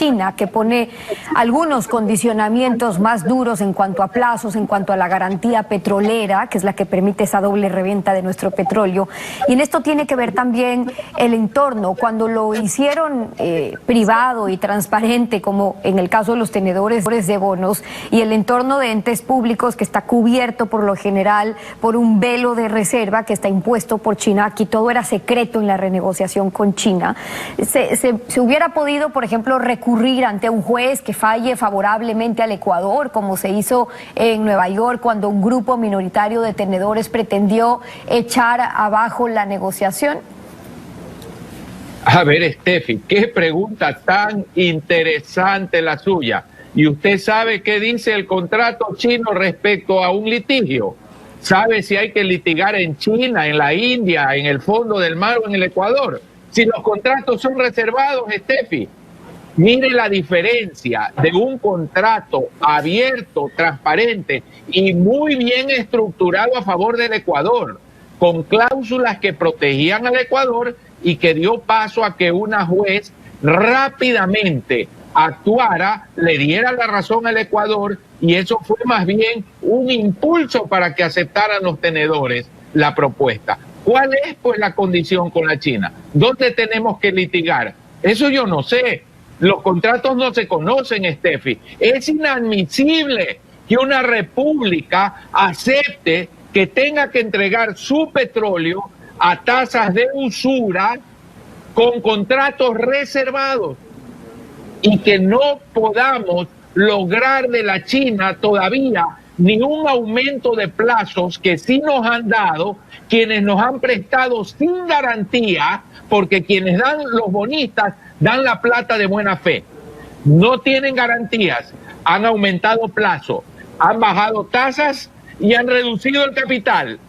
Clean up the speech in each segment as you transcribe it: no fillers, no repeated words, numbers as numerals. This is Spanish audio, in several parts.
China, que pone algunos condicionamientos más duros en cuanto a plazos, en cuanto a la garantía petrolera, que es la que permite esa doble reventa de nuestro petróleo. Y en esto tiene que ver también el entorno. Cuando lo hicieron privado y transparente, como en el caso de los tenedores de bonos, y el entorno de entes públicos que está cubierto por lo general por un velo de reserva que está impuesto por China, aquí todo era secreto en la renegociación con China, se hubiera podido, por ejemplo, recurrir ante un juez que falle favorablemente al Ecuador, como se hizo en Nueva York cuando un grupo minoritario de tenedores pretendió echar abajo la negociación. A ver, Steffi, qué pregunta tan interesante la suya. ¿Y usted sabe qué dice el contrato chino respecto a un litigio? ¿Sabe si hay que litigar en China, en la India, en el fondo del mar o en el Ecuador? Si los contratos son reservados, Steffi, mire la diferencia de un contrato abierto, transparente y muy bien estructurado a favor del Ecuador, con cláusulas que protegían al Ecuador y que dio paso a que una juez rápidamente actuara, le diera la razón al Ecuador, y eso fue más bien un impulso para que aceptaran los tenedores la propuesta. ¿Cuál es, pues, la condición con la China? ¿Dónde tenemos que litigar? Eso yo no sé. Los contratos no se conocen, Steffi. Es inadmisible que una república acepte que tenga que entregar su petróleo a tasas de usura con contratos reservados y que no podamos lograr de la China todavía ni un aumento de plazos que sí nos han dado quienes nos han prestado sin garantía, porque quienes dan los bonistas dan la plata de buena fe. No tienen garantías, han aumentado plazo, han bajado tasas y han reducido el capital.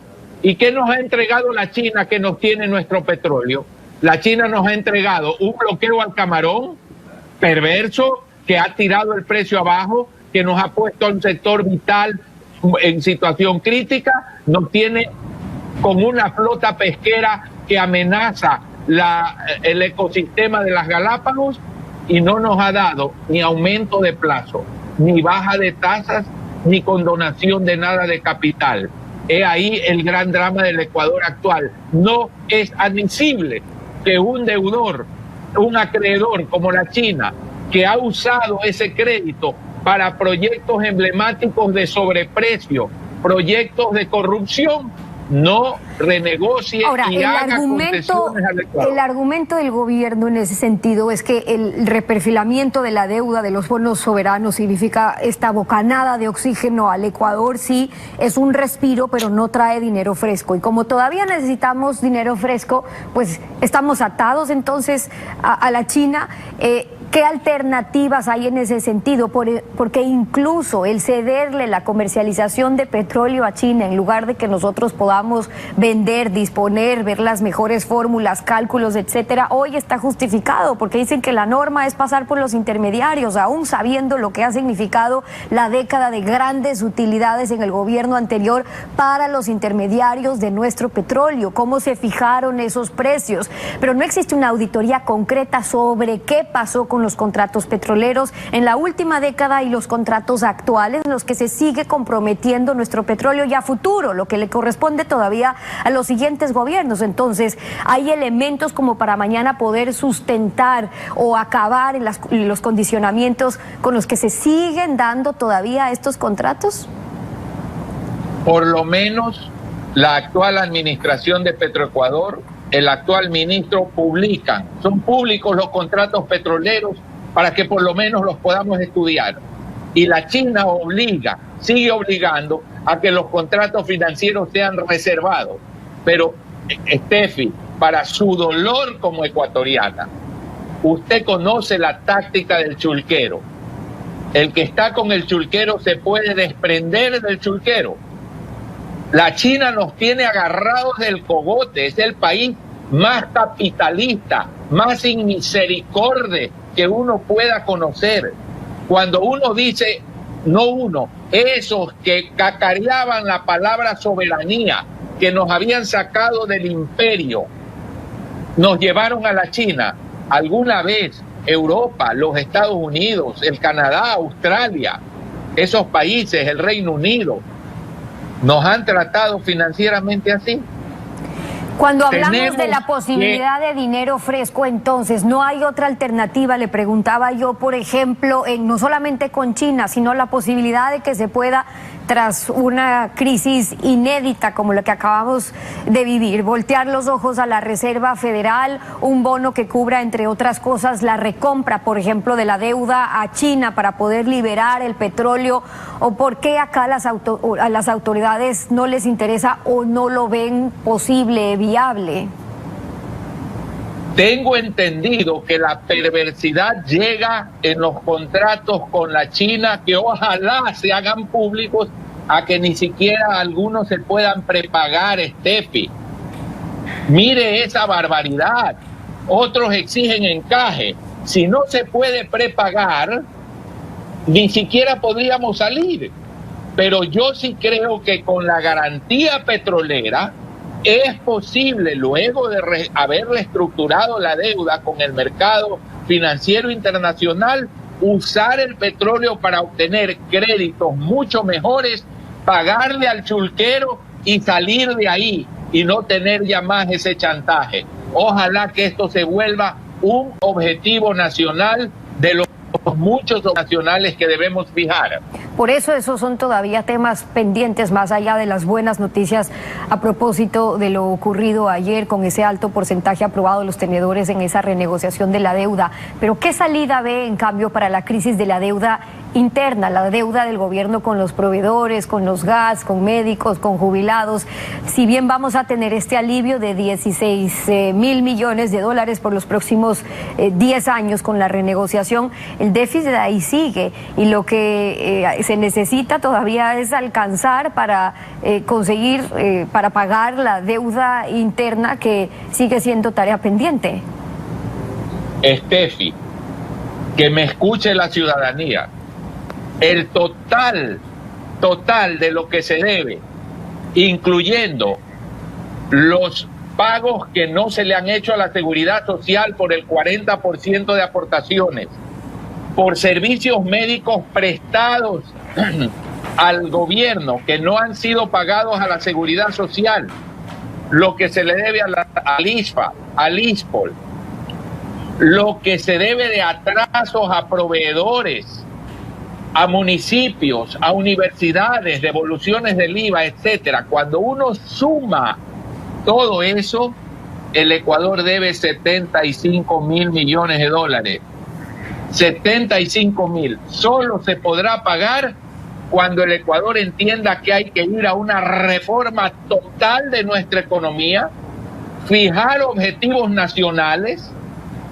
¿Y qué nos ha entregado la China que nos tiene nuestro petróleo? La China nos ha entregado un bloqueo al camarón perverso que ha tirado el precio abajo, que nos ha puesto a un sector vital en situación crítica, nos tiene con una flota pesquera que amenaza el ecosistema de las Galápagos, y no nos ha dado ni aumento de plazo, ni baja de tasas, ni condonación de nada de capital. Es ahí el gran drama del Ecuador actual. No es admisible que un deudor, un acreedor como la China, que ha usado ese crédito para proyectos emblemáticos de sobreprecio, proyectos de corrupción, no renegocie. Ahora, y haga concesiones al Ecuador. El argumento del gobierno en ese sentido es que el reperfilamiento de la deuda de los bonos soberanos significa esta bocanada de oxígeno al Ecuador. Sí, es un respiro, pero no trae dinero fresco. Y como todavía necesitamos dinero fresco, pues estamos atados entonces a la China. ¿Qué alternativas hay en ese sentido? Porque incluso el cederle la comercialización de petróleo a China, en lugar de que nosotros podamos vender, disponer, ver las mejores fórmulas, cálculos, etcétera, hoy está justificado, porque dicen que la norma es pasar por los intermediarios, aún sabiendo lo que ha significado la década de grandes utilidades en el gobierno anterior para los intermediarios de nuestro petróleo, cómo se fijaron esos precios. Pero no existe una auditoría concreta sobre qué pasó con los contratos petroleros en la última década y los contratos actuales en los que se sigue comprometiendo nuestro petróleo ya a futuro, lo que le corresponde todavía a los siguientes gobiernos. Entonces, ¿hay elementos como para mañana poder sustentar o acabar en los condicionamientos con los que se siguen dando todavía estos contratos? Por lo menos la actual administración de Petroecuador, el actual ministro, publican, son públicos los contratos petroleros para que por lo menos los podamos estudiar. Y la China sigue obligando a que los contratos financieros sean reservados. Pero, Steffi, para su dolor como ecuatoriana, usted conoce la táctica del chulquero. El que está con el chulquero se puede desprender del chulquero. La China nos tiene agarrados del cogote, es el país más capitalista, más sin misericordia que uno pueda conocer. Cuando uno dice, no uno, esos que cacareaban la palabra soberanía, que nos habían sacado del imperio, nos llevaron a la China. ¿Alguna vez Europa, los Estados Unidos, el Canadá, Australia, esos países, el Reino Unido, nos han tratado financieramente así. Cuando hablamos de la posibilidad de dinero fresco, entonces, ¿no hay otra alternativa? Le preguntaba yo, por ejemplo, no solamente con China, sino la posibilidad de que se pueda, tras una crisis inédita como la que acabamos de vivir, voltear los ojos a la Reserva Federal, un bono que cubra, entre otras cosas, la recompra, por ejemplo, de la deuda a China para poder liberar el petróleo? ¿O por qué acá a las autoridades no les interesa o no lo ven posible, viable? Tengo entendido que la perversidad llega en los contratos con la China, que ojalá se hagan públicos, a que ni siquiera algunos se puedan prepagar, Steffi. Mire esa barbaridad. Otros exigen encaje. Si no se puede prepagar, ni siquiera podríamos salir. Pero yo sí creo que con la garantía petrolera es posible, luego de haber reestructurado la deuda con el mercado financiero internacional, usar el petróleo para obtener créditos mucho mejores, pagarle al chulquero y salir de ahí y no tener ya más ese chantaje. Ojalá que esto se vuelva un objetivo nacional de los muchos nacionales que debemos fijar. Por eso esos son todavía temas pendientes, más allá de las buenas noticias a propósito de lo ocurrido ayer con ese alto porcentaje aprobado de los tenedores en esa renegociación de la deuda. Pero ¿qué salida ve, en cambio, para la crisis de la deuda interna, la deuda del gobierno con los proveedores, con los gas, con médicos, con jubilados? Si bien vamos a tener este alivio de 16 mil millones de dólares por los próximos 10 años con la renegociación, el déficit ahí sigue, y lo que se necesita todavía es alcanzar para conseguir, para pagar la deuda interna, que sigue siendo tarea pendiente. Steffi, que me escuche la ciudadanía. El total de lo que se debe, incluyendo los pagos que no se le han hecho a la Seguridad Social por el 40% de aportaciones, por servicios médicos prestados al gobierno que no han sido pagados a la Seguridad Social, lo que se le debe al ISFA, al ISPOL, lo que se debe de atrasos a proveedores, a municipios, a universidades, devoluciones del IVA, etcétera. Cuando uno suma todo eso, el Ecuador debe 75 mil millones de dólares. 75 mil. Solo se podrá pagar cuando el Ecuador entienda que hay que ir a una reforma total de nuestra economía, fijar objetivos nacionales,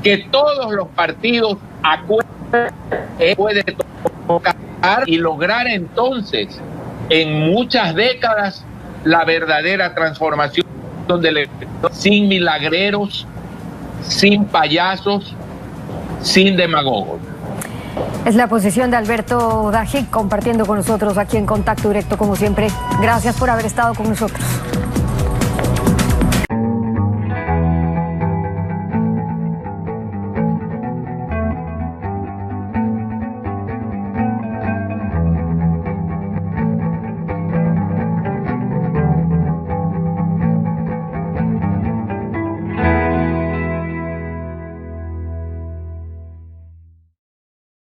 que todos los partidos acuerden que puede tocar y lograr entonces en muchas décadas la verdadera transformación del Ecuador, sin milagreros, sin payasos, sin demagogos. Es la posición de Alberto Dajic, compartiendo con nosotros aquí en Contacto Directo, como siempre. Gracias por haber estado con nosotros.